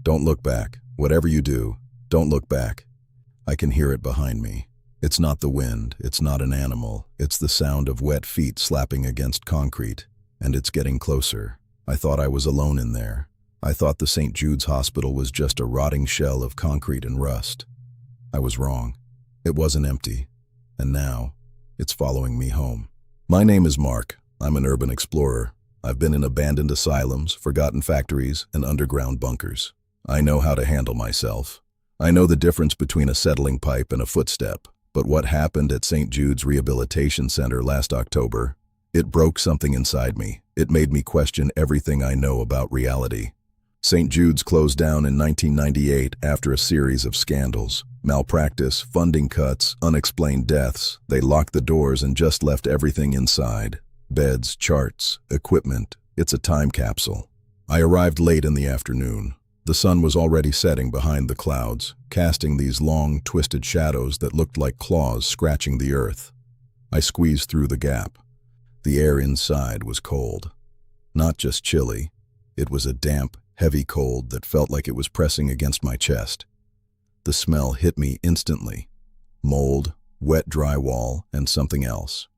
Don't look back. Whatever you do, don't look back. I can hear it behind me. It's not the wind, it's not an animal, it's the sound of wet feet slapping against concrete, and it's getting closer. I thought I was alone in there. I thought the St. Jude's Hospital was just a rotting shell of concrete and rust. I was wrong. It wasn't empty. And now, it's following me home. My name is Mark. I'm an urban explorer. I've been in abandoned asylums, forgotten factories, and underground bunkers. I know how to handle myself. I know the difference between a settling pipe and a footstep. But what happened at St. Jude's Rehabilitation Center last October, it broke something inside me. It made me question everything I know about reality. St. Jude's closed down in 1998 after a series of scandals. Malpractice, funding cuts, unexplained deaths. They locked the doors and just left everything inside. Beds, charts, equipment. It's a time capsule. I arrived late in the afternoon. The sun was already setting behind the clouds, casting these long, twisted shadows that looked like claws scratching the earth. I squeezed through the gap. The air inside was cold. Not just chilly. It was a damp, heavy cold that felt like it was pressing against my chest. The smell hit me instantly. Mold, wet drywall, and something else.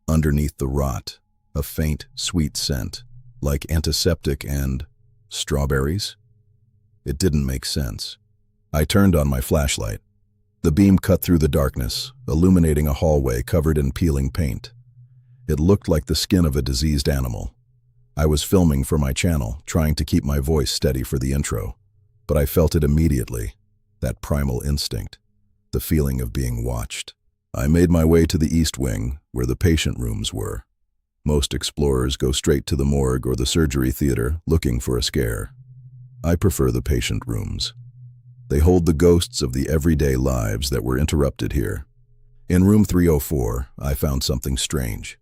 Underneath the rot, a faint, sweet scent, like antiseptic and strawberries. It didn't make sense. I turned on my flashlight. The beam cut through the darkness, illuminating a hallway covered in peeling paint. It looked like the skin of a diseased animal. I was filming for my channel, trying to keep my voice steady for the intro, but I felt it immediately, that primal instinct, the feeling of being watched. I made my way to the East Wing, where the patient rooms were. Most explorers go straight to the morgue or the surgery theater looking for a scare. I prefer the patient rooms. They hold the ghosts of the everyday lives that were interrupted here. In room 304, I found something strange.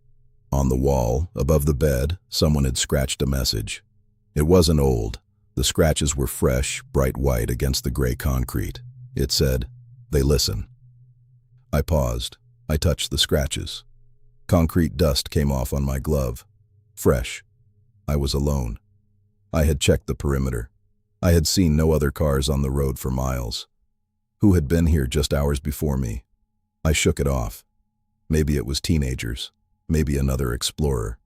On the wall, above the bed, someone had scratched a message. It wasn't old. The scratches were fresh, bright white against the gray concrete. It said, "They listen." I paused. I touched the scratches. Concrete dust came off on my glove. Fresh. I was alone. I had checked the perimeter. I had seen no other cars on the road for miles. Who had been here just hours before me? I shook it off. Maybe it was teenagers. Maybe another explorer.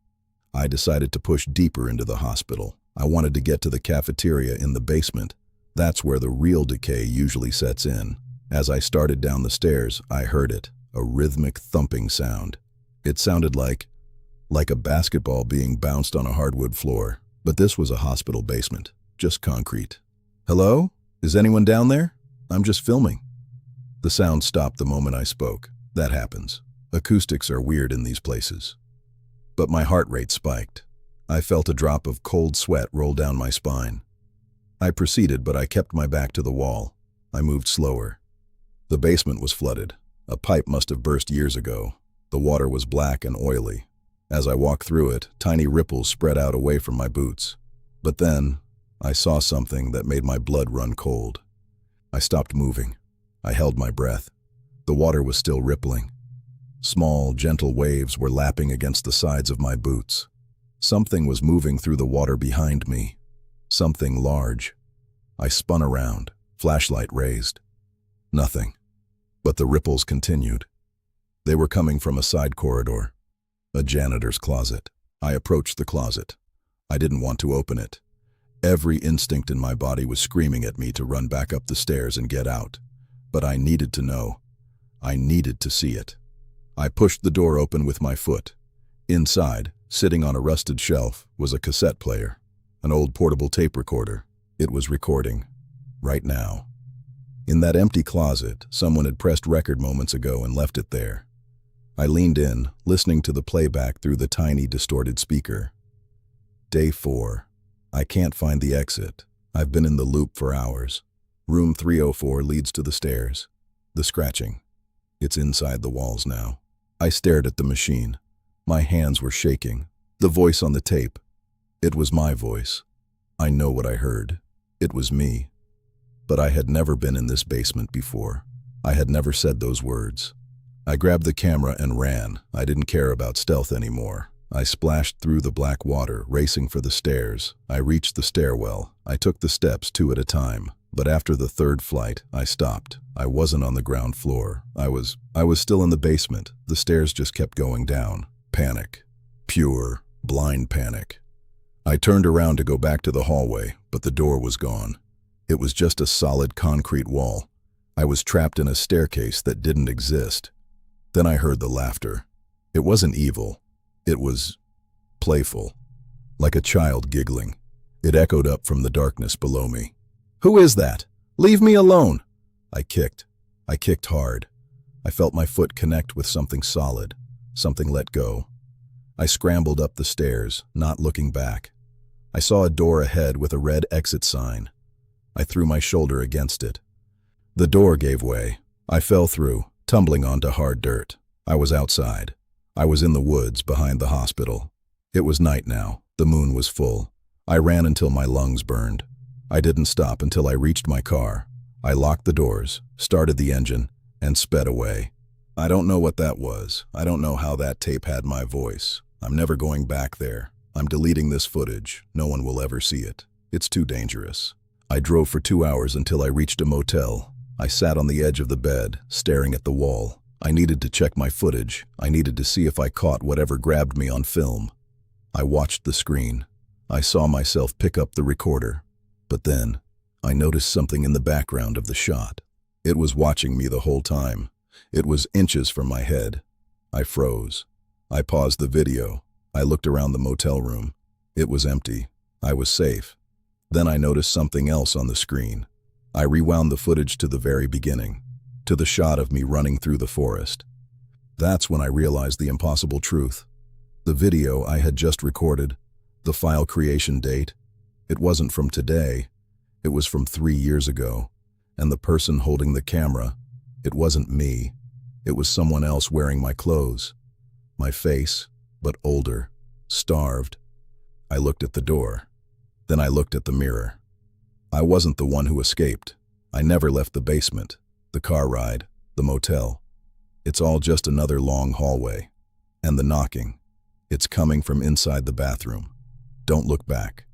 I decided to push deeper into the hospital. I wanted to get to the cafeteria in the basement. That's where the real decay usually sets in. As I started down the stairs, I heard it, a rhythmic thumping sound. It sounded like a basketball being bounced on a hardwood floor. But this was a hospital basement. Just concrete. "Hello? Is anyone down there? I'm just filming." The sound stopped the moment I spoke. That happens. Acoustics are weird in these places. But my heart rate spiked. I felt a drop of cold sweat roll down my spine. I proceeded, but I kept my back to the wall. I moved slower. The basement was flooded. A pipe must have burst years ago. The water was black and oily. As I walked through it, tiny ripples spread out away from my boots. But then, I saw something that made my blood run cold. I stopped moving. I held my breath. The water was still rippling. Small, gentle waves were lapping against the sides of my boots. Something was moving through the water behind me. Something large. I spun around, flashlight raised. Nothing. But the ripples continued. They were coming from a side corridor. A janitor's closet. I approached the closet. I didn't want to open it. Every instinct in my body was screaming at me to run back up the stairs and get out. But I needed to know. I needed to see it. I pushed the door open with my foot. Inside, sitting on a rusted shelf, was a cassette player, an old portable tape recorder. It was recording. Right now. In that empty closet, someone had pressed record moments ago and left it there. I leaned in, listening to the playback through the tiny, distorted speaker. Day 4. I can't find the exit. I've been in the loop for hours. Room 304 leads to the stairs. The scratching. It's inside the walls now. I stared at the machine. My hands were shaking. The voice on the tape. It was my voice. I know what I heard. It was me. But I had never been in this basement before. I had never said those words. I grabbed the camera and ran. I didn't care about stealth anymore. I splashed through the black water, racing for the stairs. I reached the stairwell. I took the steps 2 at a time. But after the 3rd flight, I stopped. I wasn't on the ground floor. I was still in the basement. The stairs just kept going down. Panic. Pure, blind panic. I turned around to go back to the hallway, but the door was gone. It was just a solid concrete wall. I was trapped in a staircase that didn't exist. Then I heard the laughter. It wasn't evil. It was playful, like a child giggling. It echoed up from the darkness below me. "Who is that? Leave me alone!" I kicked. I kicked hard. I felt my foot connect with something solid. Something let go. I scrambled up the stairs, not looking back. I saw a door ahead with a red exit sign. I threw my shoulder against it. The door gave way. I fell through, tumbling onto hard dirt. I was outside. I was in the woods behind the hospital. It was night now. The moon was full. I ran until my lungs burned. I didn't stop until I reached my car. I locked the doors, started the engine, and sped away. I don't know what that was. I don't know how that tape had my voice. I'm never going back there. I'm deleting this footage. No one will ever see it. It's too dangerous. I drove for 2 hours until I reached a motel. I sat on the edge of the bed, staring at the wall. I needed to check my footage. I needed to see if I caught whatever grabbed me on film. I watched the screen. I saw myself pick up the recorder. But then, I noticed something in the background of the shot. It was watching me the whole time. It was inches from my head. I froze. I paused the video. I looked around the motel room. It was empty. I was safe. Then I noticed something else on the screen. I rewound the footage to the very beginning, to the shot of me running through the forest. That's when I realized the impossible truth. The video I had just recorded, the file creation date, it wasn't from today. It was from 3 years ago. And the person holding the camera, it wasn't me. It was someone else wearing my clothes. My face, but older, starved. I looked at the door. Then I looked at the mirror. I wasn't the one who escaped. I never left the basement, the car ride, the motel. It's all just another long hallway. And the knocking. It's coming from inside the bathroom. Don't look back.